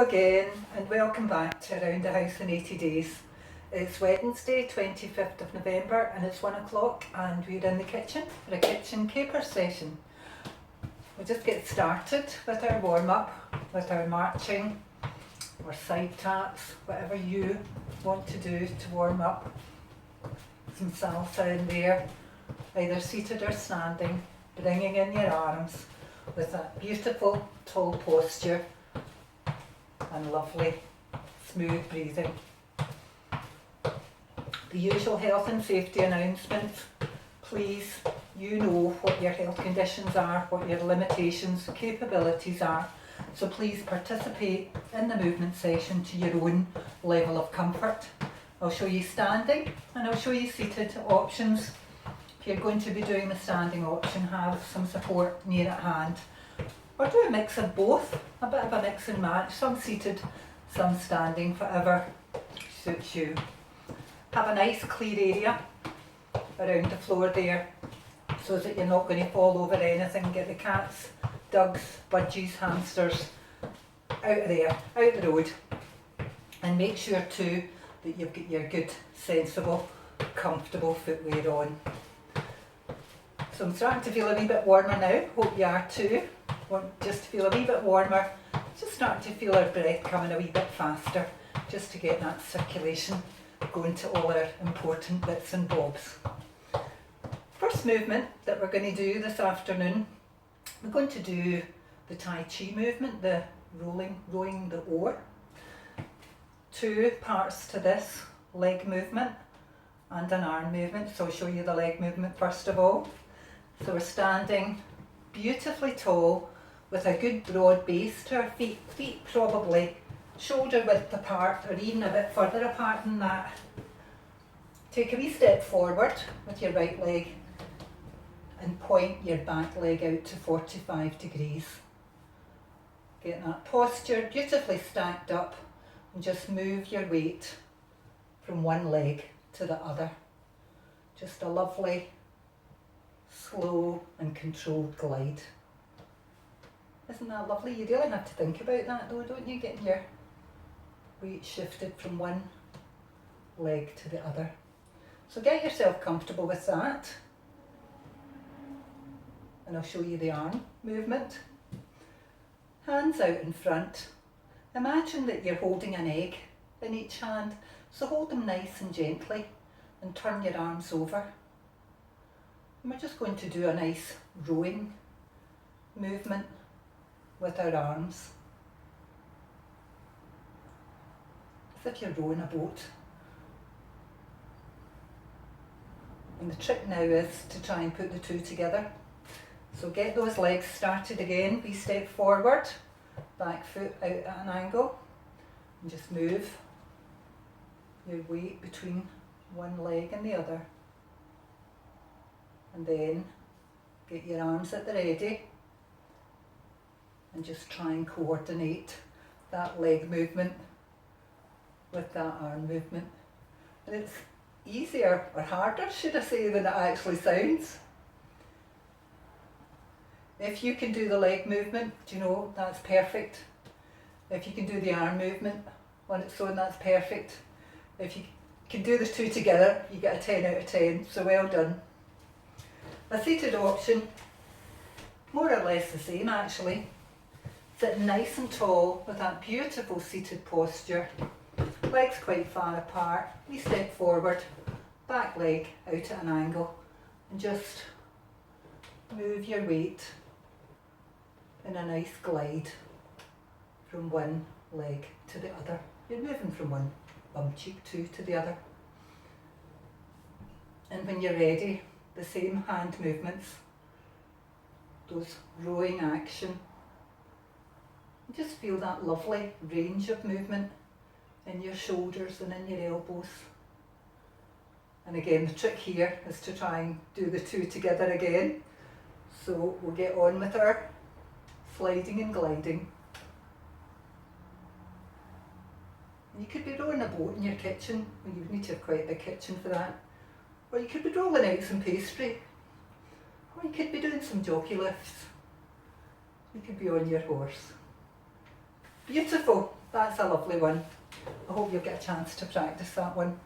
again and welcome back to Around the House in 80 Days. It's Wednesday 25th of November and it's 1 o'clock and we're in the kitchen for a kitchen caper session. We'll just get started with our warm up, with our marching or side taps, whatever you want to do to warm up. Some salsa in there, either seated or standing, bringing in your arms with that beautiful tall posture and lovely smooth breathing. The usual health and safety announcements. Please, you know what your health conditions are, what your limitations, capabilities are, so please participate in the movement session to your own level of comfort. I'll show you standing and I'll show you seated options. If you're going to be doing the standing option, have some support near at hand. Or do a mix of both, a bit of a mix and match, some seated, some standing, whatever suits you. Have a nice clear area around the floor there so that you're not going to fall over anything. Get the cats, dogs, budgies, hamsters out of there, out the road. And make sure too that you've got your good, sensible, comfortable footwear on. So I'm starting to feel a wee bit warmer now, hope you are too. Want just to feel a wee bit warmer, just starting to feel our breath coming a wee bit faster, just to get that circulation going to all our important bits and bobs. First movement that we're going to do this afternoon, we're going to do the Tai Chi movement, the rowing the oar. Two parts to this, leg movement and an arm movement, so I'll show you the leg movement first of all. So we're standing beautifully tall with a good broad base to our feet, feet probably shoulder width apart or even a bit further apart than that. Take a wee step forward with your right leg and point your back leg out to 45 degrees. Get that posture beautifully stacked up and just move your weight from one leg to the other. Just a lovely, slow and controlled glide. Isn't that lovely? You really have to think about that though, don't you? Getting your weight shifted from one leg to the other. So get yourself comfortable with that. And I'll show you the arm movement. Hands out in front. Imagine that you're holding an egg in each hand. So hold them nice and gently and turn your arms over. And we're just going to do a nice rowing movement with our arms, as if you're rowing a boat. And the trick now is to try and put the two together. So get those legs started again, we step forward, back foot out at an angle, and just move your weight between one leg and the other. And then get your arms at the ready and just try and coordinate that leg movement with that arm movement. And it's easier, or harder should I say, than it actually sounds. If you can do the leg movement, do you know, that's perfect. If you can do the arm movement on its own, that's perfect. If you can do the two together, you get a 10 out of 10, so well done. A seated option, more or less the same actually. Sitting nice and tall with that beautiful seated posture. Legs quite far apart, we step forward, back leg out at an angle, and just move your weight in a nice glide from one leg to the other. You're moving from one bum cheek to the other. And when you're ready, the same hand movements, those rowing action. Just feel that lovely range of movement in your shoulders and in your elbows. And again, the trick here is to try and do the two together again. So we'll get on with our sliding and gliding. And you could be rowing a boat in your kitchen, well, you would need to have quite a big kitchen for that. Or you could be rolling out some pastry. Or you could be doing some jockey lifts. You could be on your horse. Beautiful. That's a lovely one. I hope you'll get a chance to practice that one.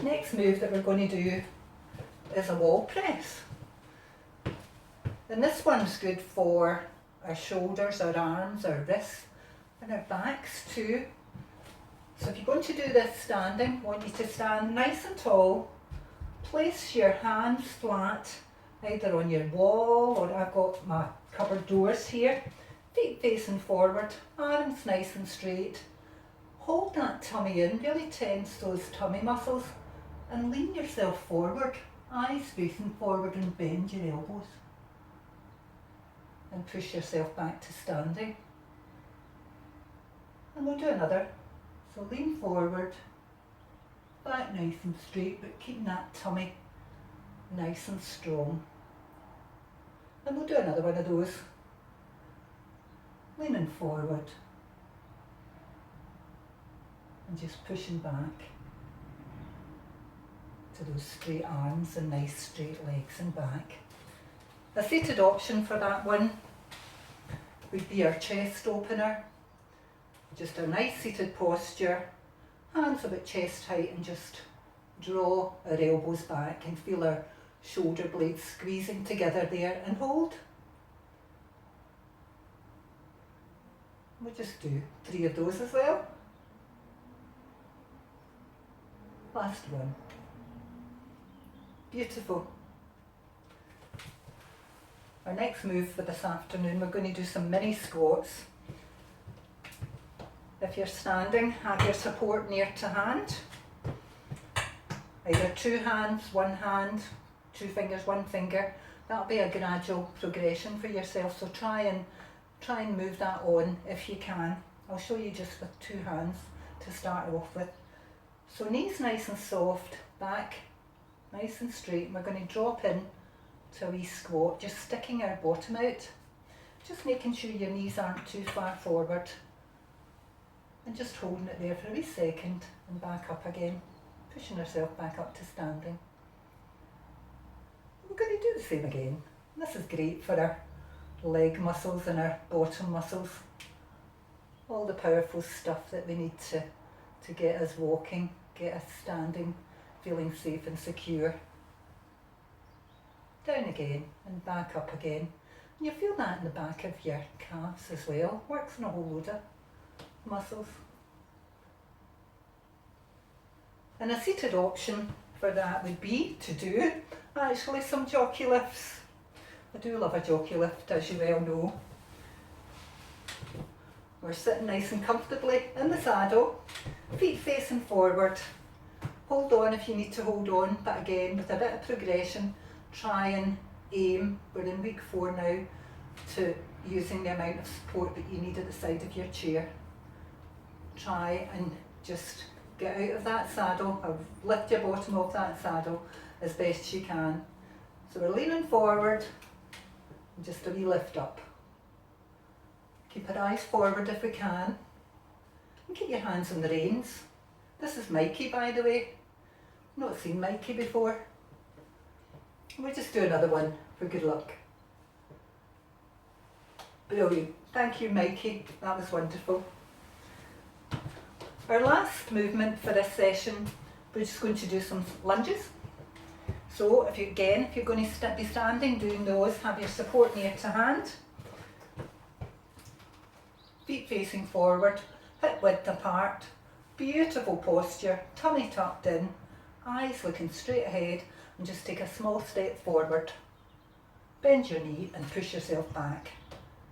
Next move that we're going to do is a wall press. And this one's good for our shoulders, our arms, our wrists and our backs too. So if you're going to do this standing, I want you to stand nice and tall. Place your hands flat, either on your wall or I've got my cupboard doors here. Feet facing forward, arms nice and straight. Hold that tummy in, really tense those tummy muscles and lean yourself forward, eyes facing forward and bend your elbows. And push yourself back to standing. And we'll do another. So lean forward, back nice and straight, but keeping that tummy nice and strong. And we'll do another one of those. Leaning forward and just pushing back to those straight arms and nice straight legs and back. A seated option for that one would be our chest opener. Just a nice seated posture, hands about chest height, and just draw our elbows back and feel our shoulder blades squeezing together there and hold. We'll just do 3 of those as well. Last one. Beautiful. Our next move for this afternoon, we're going to do some mini squats. If you're standing, have your support near to hand. Either 2 hands, 1 hand, 2 fingers, 1 finger. That'll be a gradual progression for yourself, so try and move that on if you can. I'll show you just with 2 hands to start off with. So knees nice and soft, back nice and straight. We're going to drop in to a wee squat, just sticking our bottom out, just making sure your knees aren't too far forward, and just holding it there for a wee second and back up again, pushing ourselves back up to standing. We're going to do the same again. This is great for our leg muscles and our bottom muscles, all the powerful stuff that we need to get us walking, get us standing, feeling safe and secure. Down again and back up again. And you feel that in the back of your calves as well. Works on a whole load of muscles. And a seated option for that would be to do actually some jockey lifts. I do love a jockey lift, as you well know. We're sitting nice and comfortably in the saddle, feet facing forward. Hold on if you need to hold on, but again with a bit of progression, try and aim, we're in week 4 now, to using the amount of support that you need at the side of your chair. Try and just get out of that saddle, or lift your bottom off that saddle as best you can. So we're leaning forward, and just a wee lift up. Keep our eyes forward if we can, and keep your hands on the reins. This is Mikey, by the way. I've not seen Mikey before. We'll just do another one for good luck. Brilliant. Thank you, Mikey. That was wonderful. Our last movement for this session, we're just going to do some lunges. So if you're going to be standing doing those, have your support near to hand. Feet facing forward, hip width apart. Beautiful posture, tummy tucked in, eyes looking straight ahead, and just take a small step forward. Bend your knee and push yourself back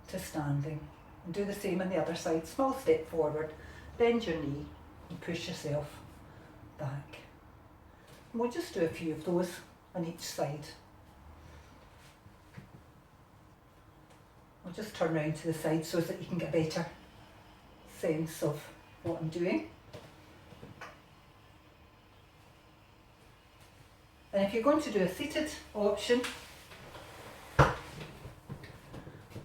to standing. And do the same on the other side. Small step forward, bend your knee and push yourself back. And we'll just do a few of those on each side. I'll just turn around to the side so that you can get a better sense of what I'm doing. And if you're going to do a seated option,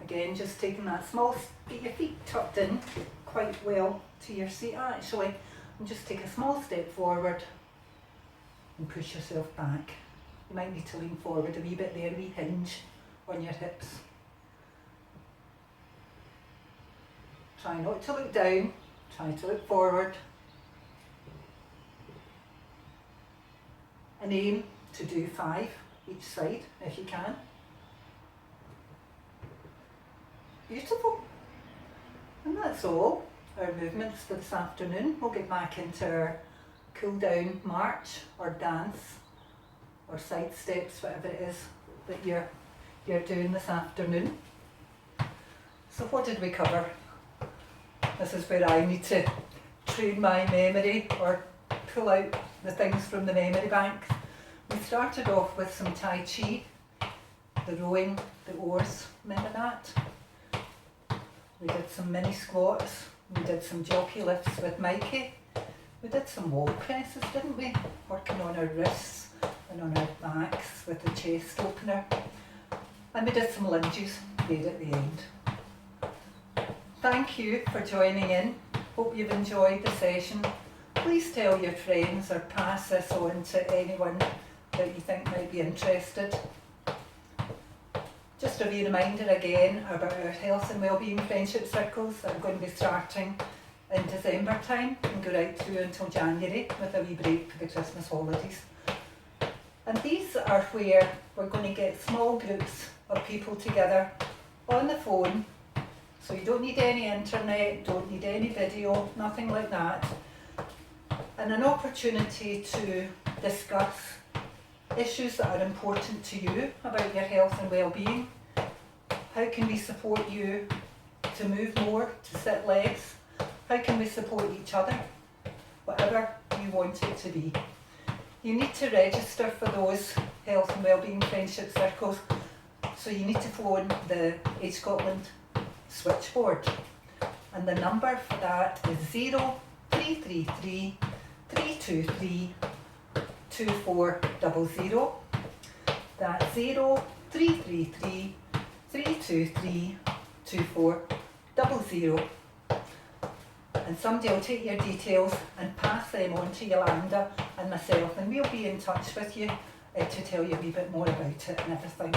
again, just taking that small, get your feet tucked in quite well to your seat actually, and just take a small step forward and push yourself back. You might need to lean forward a wee bit there, a wee hinge on your hips. Try not to look down, Try to look forward and aim to do 5 each side if you can. Beautiful. And that's all our movements for this afternoon. We'll get back into our cool down march or dance or side steps, whatever it is that you're doing this afternoon. So what did we cover? This is where I need to train my memory or pull out the things from the memory bank. We started off with some Tai Chi, the rowing, the oars, remember that? We did some mini squats, we did some jockey lifts with Mikey, we did some wall presses, didn't we? Working on our wrists and on our backs with the chest opener. And we did some lunges there at the end. Thank you for joining in. Hope you've enjoyed the session. Please tell your friends or pass this on to anyone that you think might be interested. Just a wee reminder again about our health and wellbeing friendship circles that are going to be starting in December time and go right through until January with a wee break for the Christmas holidays. And these are where we're going to get small groups of people together on the phone. So you don't need any internet, don't need any video, nothing like that. And an opportunity to discuss issues that are important to you about your health and well-being. How can we support you to move more, to sit less? How can we support each other? Whatever you want it to be. You need to register for those health and wellbeing friendship circles. So you need to phone the Age Scotland switchboard. And the number for that is 0333 323 2400. That's 0333 323 2400. And somebody will take your details and pass them on to Yolanda and myself, and we'll be in touch with you to tell you a wee bit more about it and everything.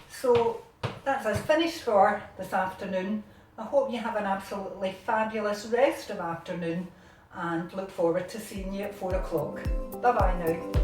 So that's us finished for this afternoon. I hope you have an absolutely fabulous rest of afternoon and look forward to seeing you at 4 o'clock. Bye bye now.